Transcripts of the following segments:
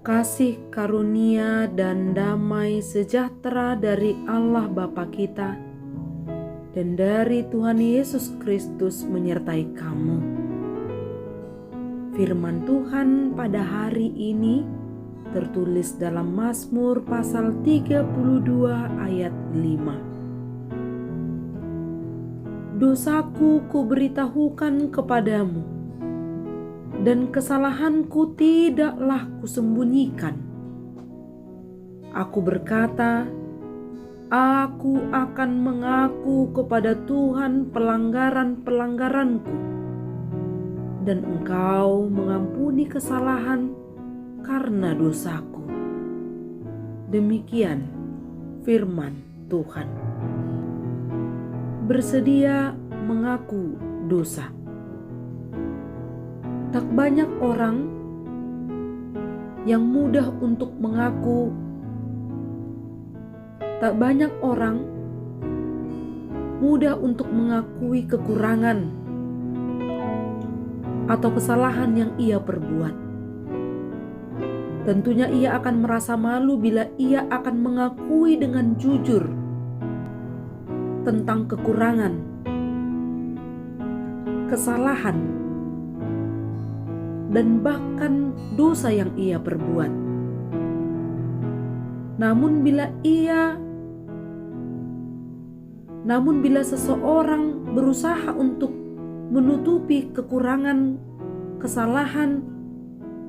Kasih karunia dan damai sejahtera dari Allah Bapa kita dan dari Tuhan Yesus Kristus menyertai kamu. Firman Tuhan pada hari ini tertulis dalam Mazmur pasal 32 ayat 5. Dosaku kuberitahukan kepadamu, dan kesalahanku tidaklah kusembunyikan. Aku berkata, aku akan mengaku kepada Tuhan pelanggaran-pelanggaranku, dan Engkau mengampuni kesalahan karena dosaku. Demikian firman Tuhan. Bersedia mengaku dosa. Tak banyak orang yang mudah untuk mengaku, tak banyak orang mudah untuk mengakui kekurangan atau kesalahan yang ia perbuat. Tentunya ia akan merasa malu bila ia akan mengakui dengan jujur tentang kekurangan, kesalahan, dan bahkan dosa yang ia perbuat. Namun bila seseorang berusaha untuk menutupi kekurangan, kesalahan,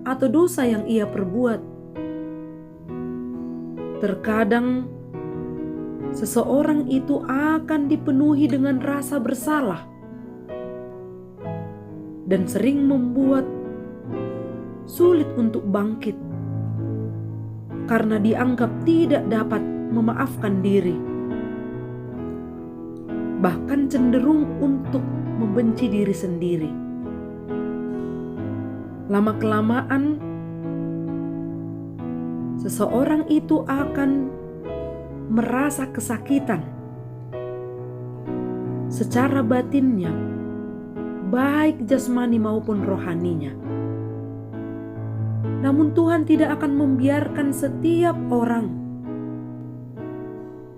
atau dosa yang ia perbuat, terkadang seseorang itu akan dipenuhi dengan rasa bersalah dan sering membuat sulit untuk bangkit karena dianggap tidak dapat memaafkan diri, bahkan cenderung untuk membenci diri sendiri. lama-kelamaan seseorang itu akan merasa kesakitan secara batinnya, baik jasmani maupun rohaninya. Namun Tuhan tidak akan membiarkan setiap orang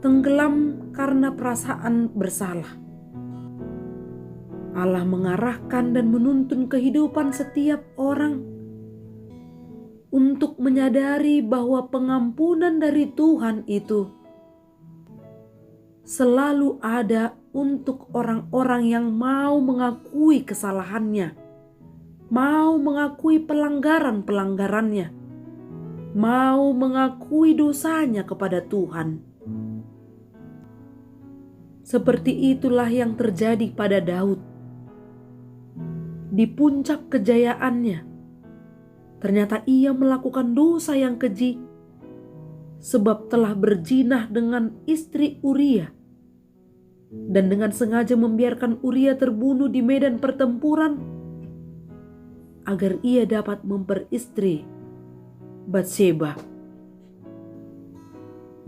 tenggelam karena perasaan bersalah. Allah mengarahkan dan menuntun kehidupan setiap orang untuk menyadari bahwa pengampunan dari Tuhan itu selalu ada untuk orang-orang yang mau mengakui kesalahannya, mau mengakui pelanggaran-pelanggarannya, mau mengakui dosanya kepada Tuhan. Seperti itulah yang terjadi pada Daud. Di puncak kejayaannya, ternyata ia melakukan dosa yang keji sebab telah berzina dengan istri Uria dan dengan sengaja membiarkan Uria terbunuh di medan pertempuran agar ia dapat memperistri Batseba.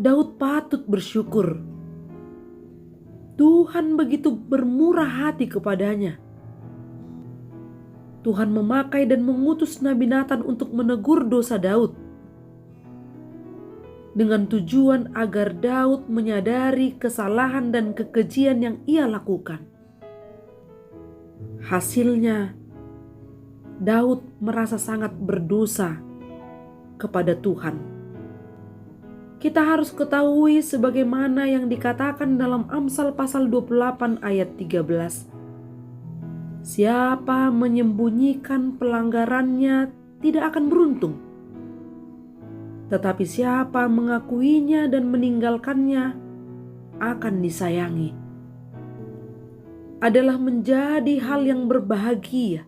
Daud patut bersyukur. Tuhan begitu bermurah hati kepadanya. Tuhan memakai dan mengutus Nabi Nathan untuk menegur dosa Daud dengan tujuan agar Daud menyadari kesalahan dan kekejian yang ia lakukan. Hasilnya, Daud merasa sangat berdosa kepada Tuhan. Kita harus ketahui sebagaimana yang dikatakan dalam Amsal pasal 28 ayat 13. Siapa menyembunyikan pelanggarannya tidak akan beruntung. Tetapi siapa mengakuinya dan meninggalkannya akan disayangi. Adalah menjadi hal yang berbahagia.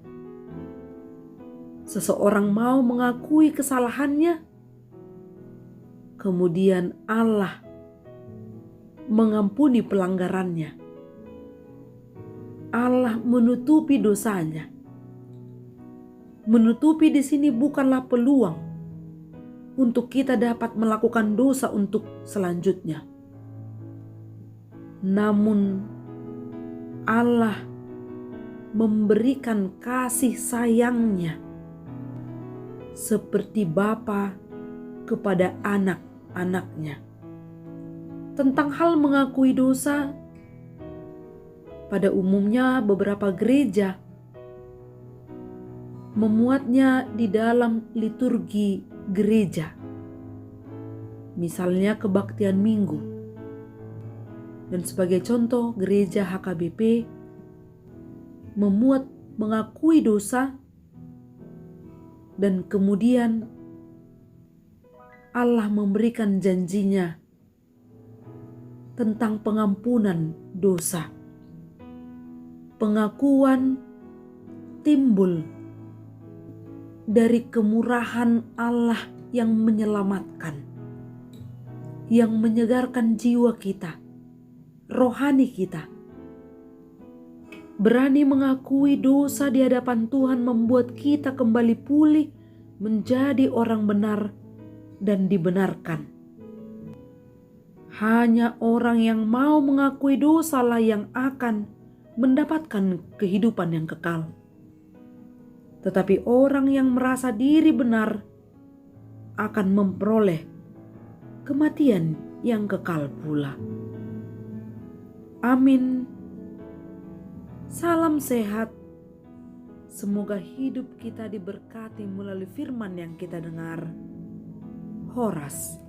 Seseorang mau mengakui kesalahannya, kemudian Allah mengampuni pelanggarannya. Allah menutupi dosanya. Menutupi di sini bukanlah peluang untuk kita dapat melakukan dosa untuk selanjutnya. Namun Allah memberikan kasih sayangnya seperti Bapa kepada anak-anaknya. Tentang hal mengakui dosa, pada umumnya beberapa gereja memuatnya di dalam liturgi gereja. Misalnya kebaktian minggu. Dan sebagai contoh, gereja HKBP memuat mengakui dosa dan kemudian Allah memberikan janjinya tentang pengampunan dosa. Pengakuan timbul dari kemurahan Allah yang menyelamatkan, yang menyegarkan jiwa kita, rohani kita. Berani mengakui dosa di hadapan Tuhan membuat kita kembali pulih menjadi orang benar dan dibenarkan. Hanya orang yang mau mengakui dosalah yang akan mendapatkan kehidupan yang kekal. Tetapi orang yang merasa diri benar akan memperoleh kematian yang kekal pula. Amin. Salam sehat. Semoga hidup kita diberkati melalui firman yang kita dengar. Horas.